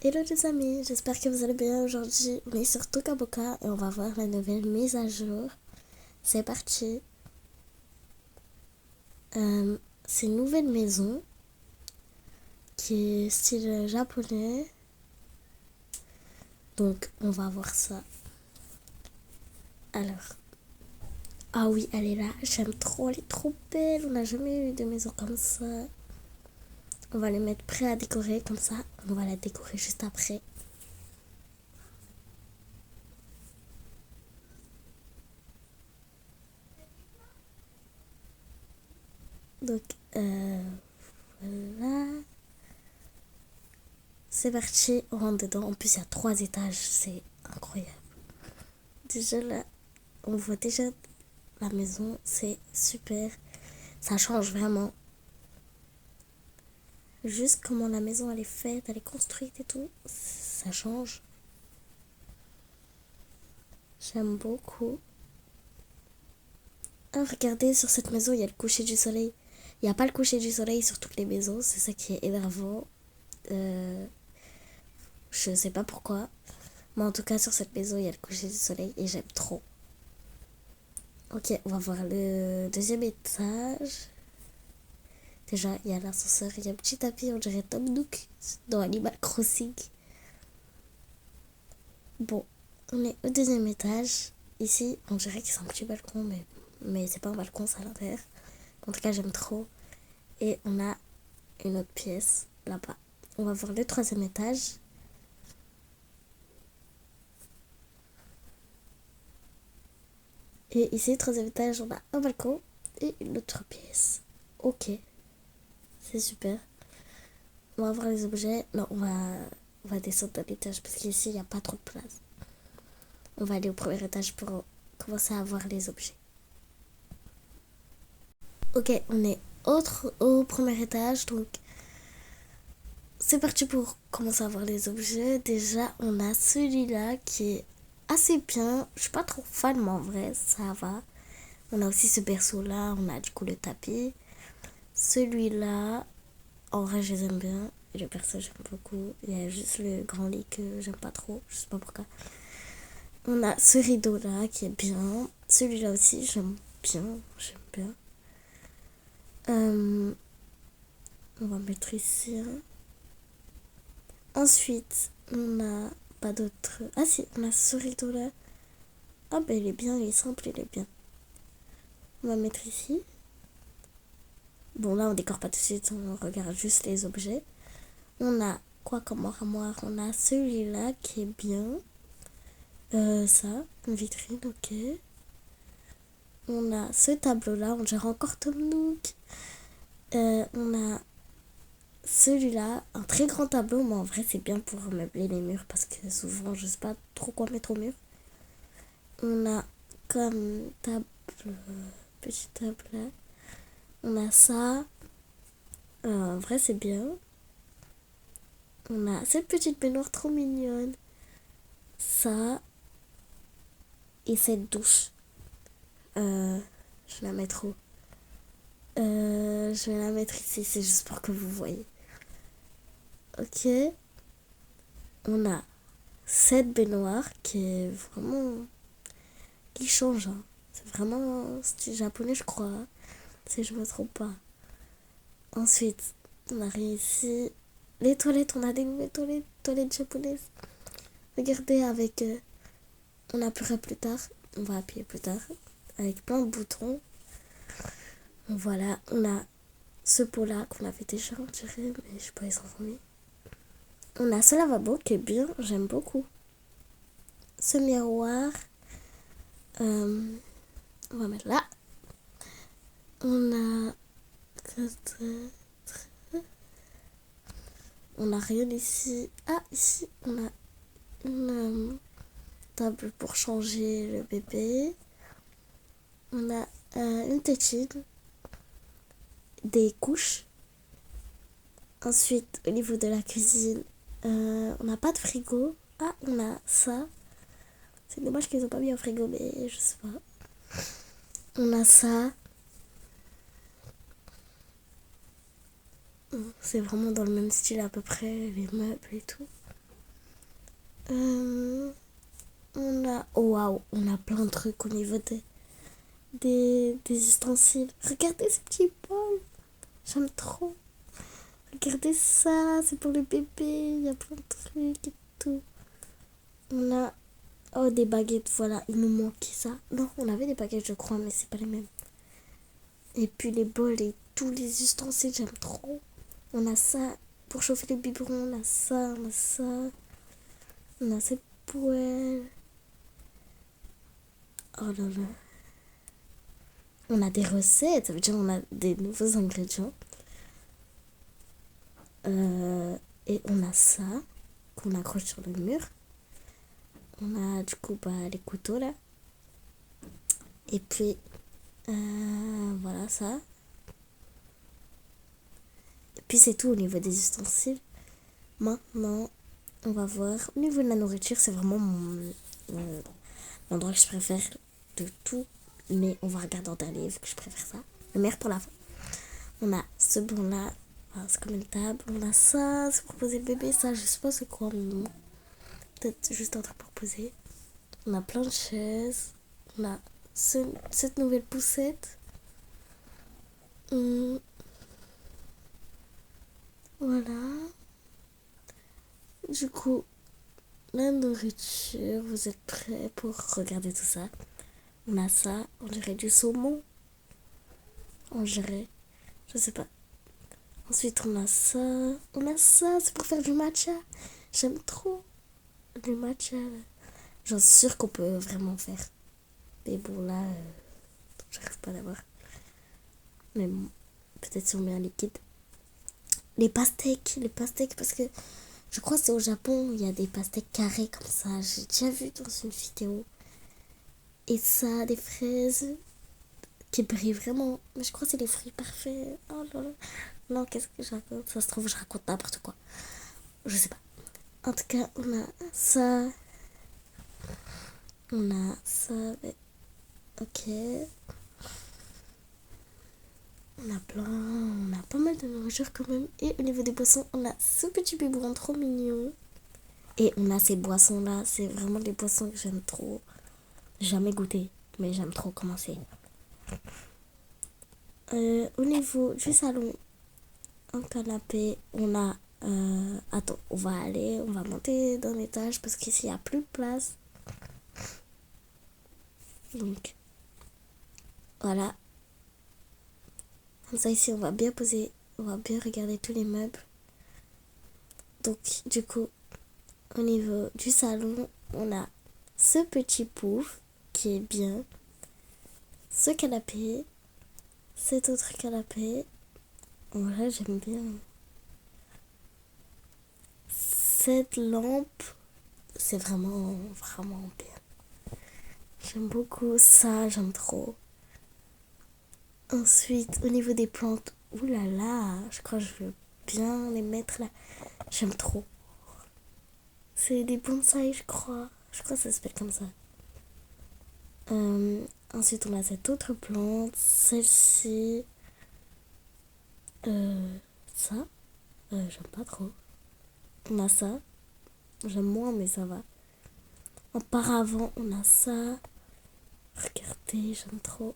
Hello les amis, j'espère que vous allez bien. Aujourd'hui on est sur Toca Boca et on va voir la nouvelle mise à jour. C'est parti. C'est une nouvelle maison qui est style japonais. Donc on va voir ça. Alors, ah oui, elle est là, j'aime trop, elle est trop belle. On n'a jamais eu de maison comme ça. On va les mettre prêts à décorer comme ça. On va la décorer juste après. Donc voilà. C'est parti, on rentre dedans. En plus, il y a 3 étages, c'est incroyable. Déjà là, on voit déjà la maison, c'est super. Ça change vraiment. Juste comment la maison elle est faite, elle est construite et tout, ça change. J'aime beaucoup. Ah, regardez, sur cette maison, il y a le coucher du soleil. Il n'y a pas le coucher du soleil sur toutes les maisons, c'est ça qui est énervant. Je sais pas pourquoi. Mais en tout cas, sur cette maison, il y a le coucher du soleil et j'aime trop. Ok, on va voir le deuxième étage. Déjà, il y a l'ascenseur, il y a un petit tapis, on dirait Tom Nook dans Animal Crossing. Bon, on est au deuxième étage. Ici, on dirait que c'est un petit balcon, mais c'est pas un balcon, c'est à l'intérieur. En tout cas, j'aime trop. Et on a une autre pièce là-bas. On va voir le troisième étage. Et ici, troisième étage, on a un balcon et une autre pièce. Ok, c'est super. On va voir les objets. Non, on va descendre d'un étage parce qu'ici, il n'y a pas trop de place. On va aller au premier étage pour commencer à voir les objets. Ok, on est au premier étage, donc c'est parti pour commencer à voir les objets. Déjà, on a celui-là qui est assez bien. Je suis pas trop fan, mais en vrai, ça va. On a aussi ce berceau-là, on a du coup le tapis. Celui-là, en vrai, je les aime bien. Et le perso, j'aime beaucoup. Il y a juste le grand lit que j'aime pas trop, je sais pas pourquoi. On a ce rideau-là qui est bien. Celui-là aussi, j'aime bien. J'aime bien. On va mettre ici. Ensuite, on a pas d'autre. Ah si, on a ce rideau-là. Ah ben il est bien, il est simple, il est bien. On va mettre ici. Bon là on décore pas tout de suite, on regarde juste les objets. On a quoi comme armoire? On a celui-là qui est bien. Ça, une vitrine, ok. On a ce tableau-là, on dirait encore Tom Nook. On a celui-là, un très grand tableau, mais en vrai c'est bien pour meubler les murs parce que souvent je sais pas trop quoi mettre au mur. On a comme table, petite table là. On a ça. En vrai c'est bien. On a cette petite baignoire trop mignonne. Ça. Et cette douche. Je vais la mettre où? Je vais la mettre ici, c'est juste pour que vous voyez. Ok. On a cette baignoire qui est vraiment... qui change. Hein. C'est vraiment style japonais, je crois. Si je me trompe pas. Ensuite, on arrive ici. Les toilettes, on a des nouvelles toilettes japonaises. Regardez avec... on appuiera plus tard. On va appuyer plus tard. Avec plein de boutons. Voilà, on a ce pot-là qu'on avait déjà, on dirait, mais je sais pas, ils sont remis. On a ce lavabo qui est bien, j'aime beaucoup. Ce miroir, on va mettre là. On a... On a rien ici. Ah, ici, on a une table pour changer le bébé. On a une tétine, des couches. Ensuite, au niveau de la cuisine, on n'a pas de frigo. Ah, on a ça. C'est dommage qu'ils n'ont pas mis un frigo, mais je sais pas. On a ça. C'est vraiment dans le même style à peu près, les meubles et tout. On a... Oh, waouh, on a plein de trucs au niveau des ustensiles. Regardez ce petit bol. J'aime trop. Regardez ça, c'est pour le bébé. Il y a plein de trucs et tout. On a... Oh, des baguettes, voilà. Il nous manquait ça. Non, on avait des baguettes, je crois, mais c'est pas les mêmes. Et puis les bols et tous les ustensiles, j'aime trop. On a ça pour chauffer les biberons. On a ça, on a ça. On a cette poêle. Oh là là. On a des recettes, ça veut dire qu'on a des nouveaux ingrédients. Et on a ça qu'on accroche sur le mur. On a du coup les couteaux là. Et puis voilà ça. Et puis c'est tout au niveau des ustensiles. Maintenant, on va voir. Au niveau de la nourriture, c'est vraiment l'endroit que je préfère de tout. Mais on va regarder en dernier vu que je préfère ça. Le meilleur pour la fin. On a ce bon là. Voilà, c'est comme une table. On a ça, c'est pour poser le bébé. Ça, je sais pas c'est quoi, mais peut-être juste un truc pour poser. On a plein de chaises. On a cette nouvelle poussette. Voilà. Du coup, la nourriture, vous êtes prêts pour regarder tout ça? On a ça, on dirait du saumon. On dirait, je sais pas. Ensuite, on a ça. On a ça, c'est pour faire du matcha. J'aime trop le matcha. J'en suis sûre qu'on peut vraiment faire. Mais bon, là, j'arrive pas à l'avoir. Mais bon, peut-être si on met un liquide. Les pastèques, parce que je crois que c'est au Japon, il y a des pastèques carrés comme ça. J'ai déjà vu dans une vidéo. Et ça, des fraises qui brillent vraiment. Mais je crois que c'est les fruits parfaits. Oh là là. Non, qu'est-ce que je raconte? Ça se trouve, je raconte n'importe quoi. Je sais pas. En tout cas, on a ça. On a ça. Mais... Ok. On a pas mal de nourriture quand même. Et au niveau des boissons, on a ce petit biberon trop mignon. Et on a ces boissons-là. C'est vraiment des boissons que j'aime trop. Jamais goûté, mais j'aime trop comment c'est. Au niveau du salon, un canapé, on a... attends, on va monter d'un étage parce qu'ici, il n'y a plus de place. Donc, voilà. Comme ça, ici, on va bien poser, on va bien regarder tous les meubles. Donc, du coup, au niveau du salon, on a ce petit pouf qui est bien. Ce canapé, cet autre canapé. En vrai, j'aime bien. Cette lampe, c'est vraiment, vraiment bien. J'aime beaucoup ça, j'aime trop. Ensuite, au niveau des plantes, oulala, je crois que je veux bien les mettre là. J'aime trop. C'est des bonsaïs, je crois. Je crois que ça s'appelle comme ça. Ensuite, on a cette autre plante. Celle-ci. Ça. J'aime pas trop. On a ça. J'aime moins, mais ça va. Auparavant, on a ça. Regardez, j'aime trop.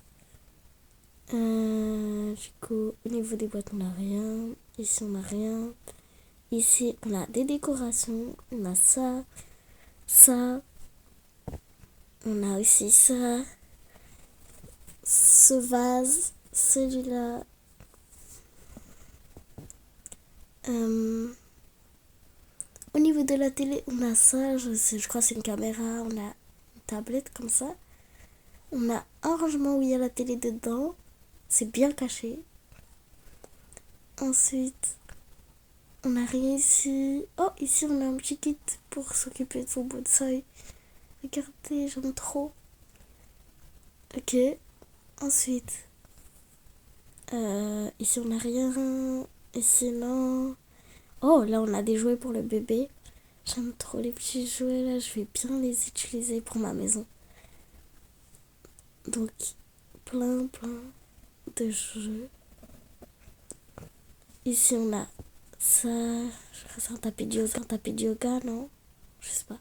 Du coup, au niveau des boîtes, on n'a rien. Ici, on n'a rien. Ici, on a des décorations. On a ça. Ça. On a aussi ça. Ce vase. Celui-là. Au niveau de la télé, on a ça. Je crois que c'est une caméra. On a une tablette comme ça. On a un rangement où il y a la télé dedans. C'est bien caché. Ensuite, on n'a rien ici. Oh, ici, on a un petit kit pour s'occuper de son bonsaï. Regardez, j'aime trop. Ok. Ensuite, ici, on n'a rien. Ici, non. Oh, là, on a des jouets pour le bébé. J'aime trop les petits jouets, là. Je vais bien les utiliser pour ma maison. Donc, plein de jeux. Ici, on a ça. Je crois que c'est un tapis de yoga, non? Je sais pas.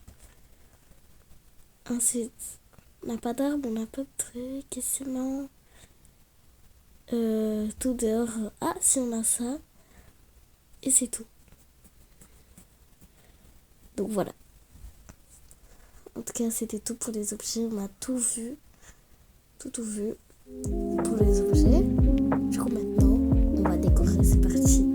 Ensuite, on n'a pas d'arbre, on n'a pas de truc. Et sinon, tout dehors. Ah, si on a ça. Et c'est tout. Donc voilà. En tout cas, c'était tout pour les objets. On a tout vu. Tout vu pour les objets. Du coup, maintenant, on va décorer. C'est parti.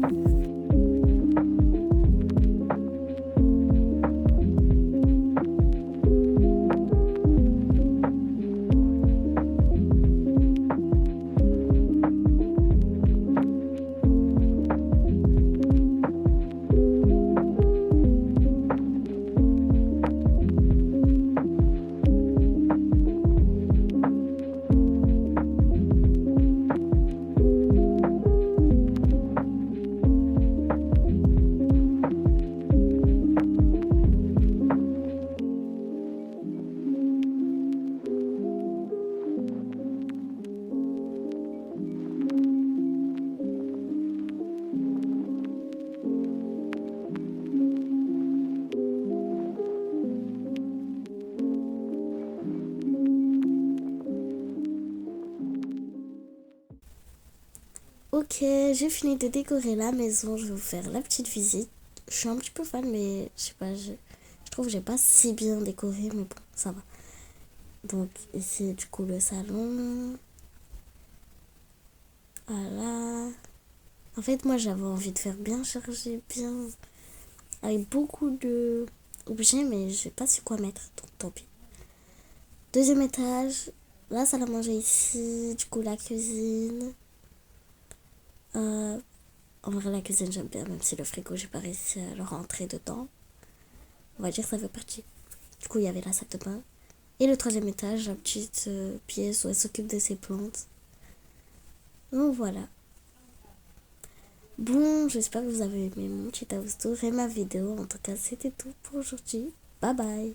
Ok, j'ai fini de décorer la maison. Je vais vous faire la petite visite. Je suis un petit peu fan, mais je sais pas, je trouve que j'ai pas si bien décoré, mais bon, ça va. Donc ici, du coup, le salon. Voilà. En fait, moi, j'avais envie de faire bien chargé, bien, avec beaucoup de objets, mais je sais pas su quoi mettre, donc tant pis. Deuxième étage, la salle à manger ici, du coup, la cuisine. En vrai, la cuisine, j'aime bien, même si le frigo, j'ai pas réussi à le rentrer dedans. On va dire que ça fait partie. Du coup, il y avait la salle de bain. Et le troisième étage, la petite pièce où elle s'occupe de ses plantes. Donc voilà. Bon, j'espère que vous avez aimé mon petit house tour et ma vidéo. En tout cas, c'était tout pour aujourd'hui. Bye bye.